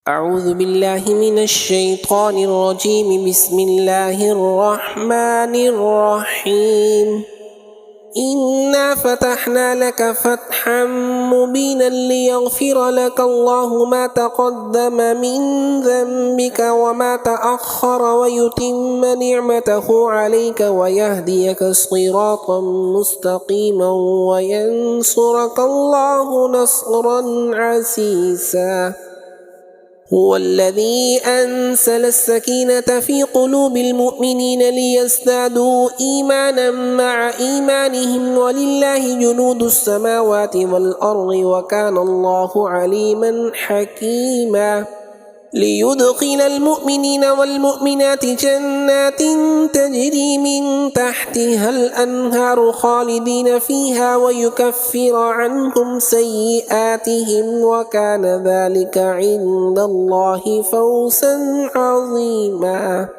أعوذ بالله من الشيطان الرجيم. بسم الله الرحمن الرحيم. إنا فتحنا لك فتحا مبينا ليغفر لك الله ما تقدم من ذنبك وما تأخر ويتم نعمته عليك ويهديك صراطا مستقيما وينصرك الله نصرا عزيزا. هو الذي أنزل السكينة في قلوب المؤمنين ليزدادوا إيمانا مع إيمانهم ولله جنود السماوات والأرض وكان الله عليما حكيما. ليدخل المؤمنين والمؤمنات جنات تجري من تحتها الأنهار خالدين فيها ويكفر عنهم سيئاتهم وكان ذلك عند الله فوزا عظيما.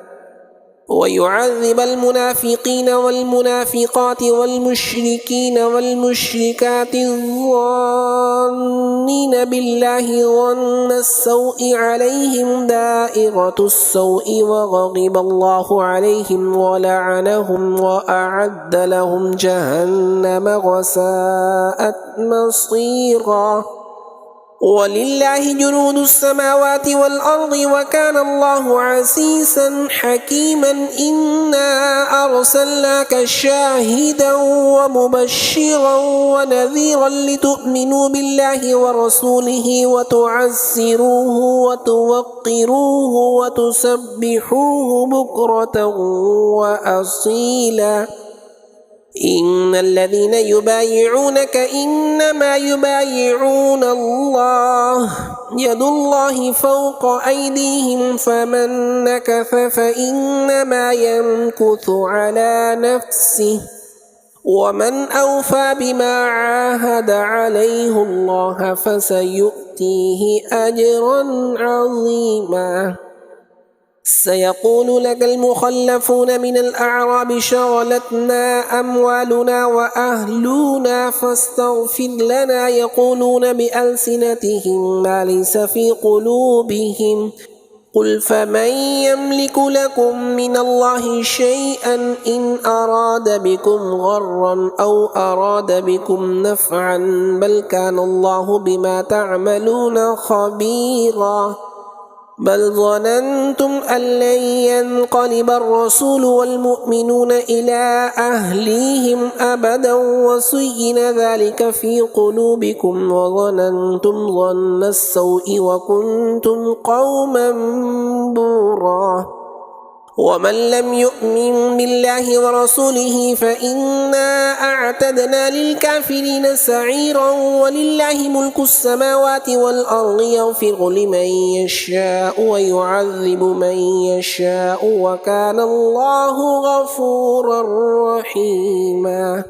ويعذب المنافقين والمنافقات والمشركين والمشركات الظانين بالله ظن السوء عليهم دائرة السوء وغضب الله عليهم ولعنهم وأعد لهم جهنم وساءت مصيرا. ولله جنود السماوات والأرض وكان الله عزيزا حكيما. إنا أرسلناك شاهدا ومبشرا ونذيرا لتؤمنوا بالله ورسوله وتعزروه وتوقروه وتسبحوه بكرة وأصيلا. إن الذين يبايعونك إنما يبايعون الله يد الله فوق أيديهم فمن نكث فإنما ينكث على نفسه ومن أوفى بما عاهد عليه الله فسيؤتيه أجرا عظيما. سيقول لك المخلفون من الأعراب شغلتنا أموالنا وأهلنا فاستغفر لنا يقولون بألسنتهم ما ليس في قلوبهم قل فمن يملك لكم من الله شيئا إن أراد بكم غرا أو أراد بكم نفعا بل كان الله بما تعملون خبيرا. بل ظننتم أن لن ينقلب الرسول والمؤمنون إلى أهليهم أبدا وزين ذلك في قلوبكم وظننتم ظن السوء وكنتم قوما بورا. ومن لم يؤمن بالله ورسوله فإنا أعتدنا للكافرين سعيرا. ولله ملك السماوات والأرض يغفر لمن يشاء ويعذب من يشاء وكان الله غفورا رحيما.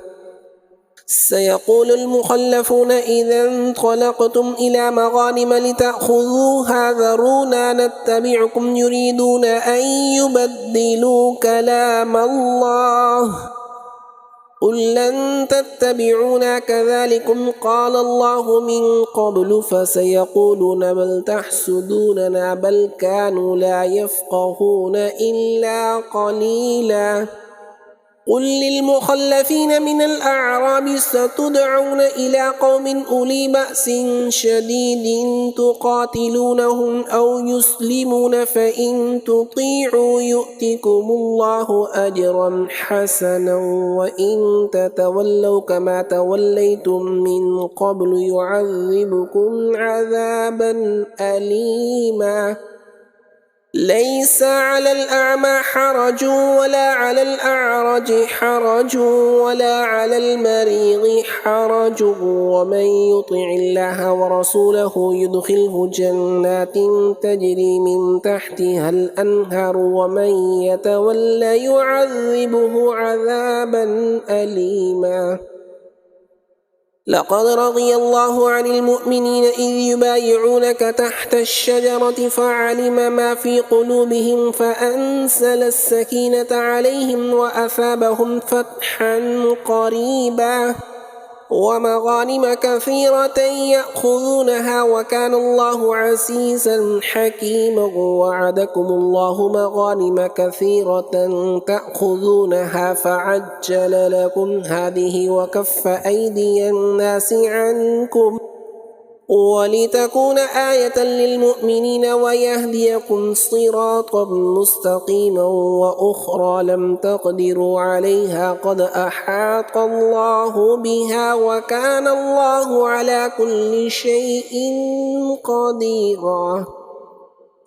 سيقول المخلفون إذا انطلقتم إلى مغانم لتأخذوها ذرونا نتبعكم يريدون أن يبدلوا كلام الله قل لن تتبعونا كذلكم قال الله من قبل فسيقولون بل تحسدوننا بل كانوا لا يفقهون إلا قليلا. قل للمخلفين من الأعراب ستدعون إلى قوم أولي بأس شديد تقاتلونهم أو يسلمون فإن تطيعوا يؤتكم الله أجرا حسنا وإن تتولوا كما توليتم من قبل يعذبكم عذابا أليما. ليس على الأعمى حرج ولا على الأعرج حرج ولا على المريض حرج ومن يطع الله ورسوله يدخله جنات تجري من تحتها الأنهار ومن يتولى يعذبه عذابا أليما. لقد رضي الله عن المؤمنين إذ يبايعونك تحت الشجرة فعلم ما في قلوبهم فأنزل السكينة عليهم وأثابهم فتحا قريبا. ومغانم كثيرة يأخذونها وكان الله عزيزا حكيما وعدكم الله مغانم كثيرة تأخذونها فعجل لكم هذه وكف أيدي الناس عنكم ولتكون آية للمؤمنين ويهديكم صراطا مستقيما وأخرى لم تقدروا عليها قد أحاط الله بها وكان الله على كل شيء قديرا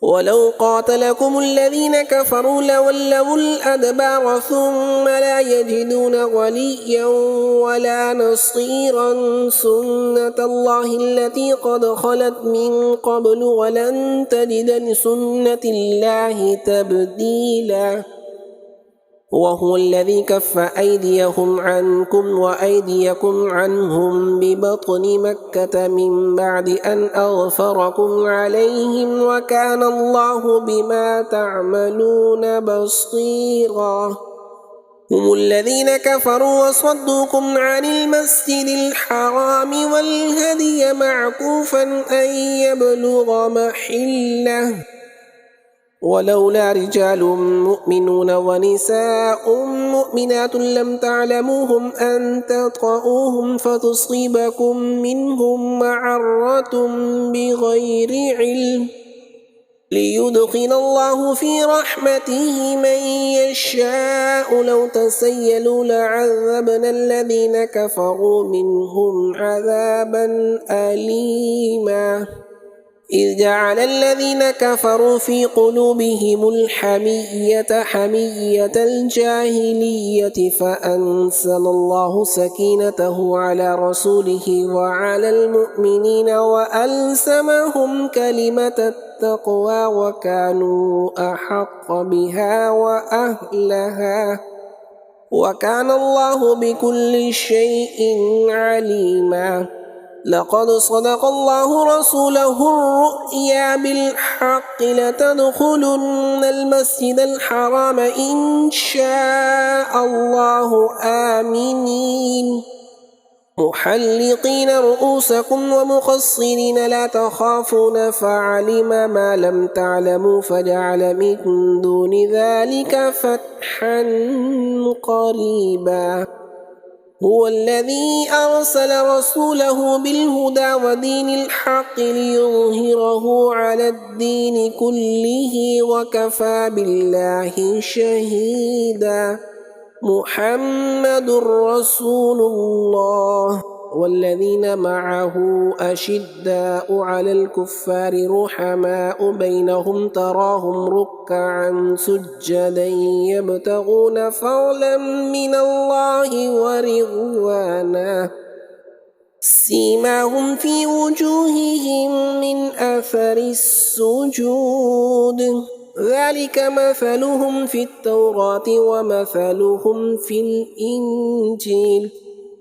ولو قاتلكم الذين كفروا لولوا الأدبار ثم لا يجدون وليا ولا نصيرا سنة الله التي قد خلت من قبل ولن تجد لسنة الله تبديلا وهو الذي كف أيديهم عنكم وأيديكم عنهم ببطن مكة من بعد أن أغفركم عليهم وكان الله بما تعملون بصيرا هم الذين كفروا وصدوكم عن المسجد الحرام والهدي معكوفا أن يبلغ محله ولولا رجال مؤمنون ونساء مؤمنات لم تعلموهم أن تطؤوهم فتصيبكم منهم معرة بغير علم ليدخل الله في رحمته من يشاء لو تسيلوا لعذبنا الذين كفروا منهم عذابا أليما إذ جعل الذين كفروا في قلوبهم الحمية حمية الجاهلية فأنزل الله سكينته على رسوله وعلى المؤمنين وألزمهم كلمة التقوى وكانوا أحق بها وأهلها وكان الله بكل شيء عليما لقد صدق الله رسوله الرؤيا بالحق لتدخلن المسجد الحرام إن شاء الله آمنين محلقين رؤوسكم ومقصرين لا تخافون فعلم ما لم تعلموا فجعل من دون ذلك فتحا قريبا هو الذي أرسل رسوله بالهدى ودين الحق ليظهره على الدين كله وكفى بالله شهيدا محمد رسول الله والذين معه أشداء على الكفار رحماء بينهم تراهم ركعا سجدا يبتغون فضلا من الله ورضوانا سيماهم في وجوههم من أثر السجود ذلك مثلهم في التوراة ومثلهم في الإنجيل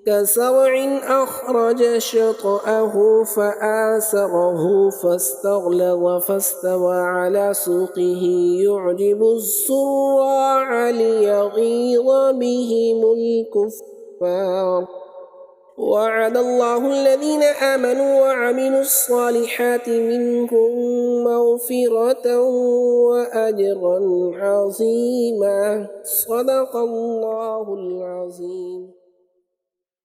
كزرع أخرج شطأه فآزره فاستغلظ فاستوى على سوقه يعجب الزراع ليغيظ بهم الكفار وعد الله الذين آمنوا وعملوا الصالحات منهم مغفرة وأجرا عظيما صدق الله العظيم.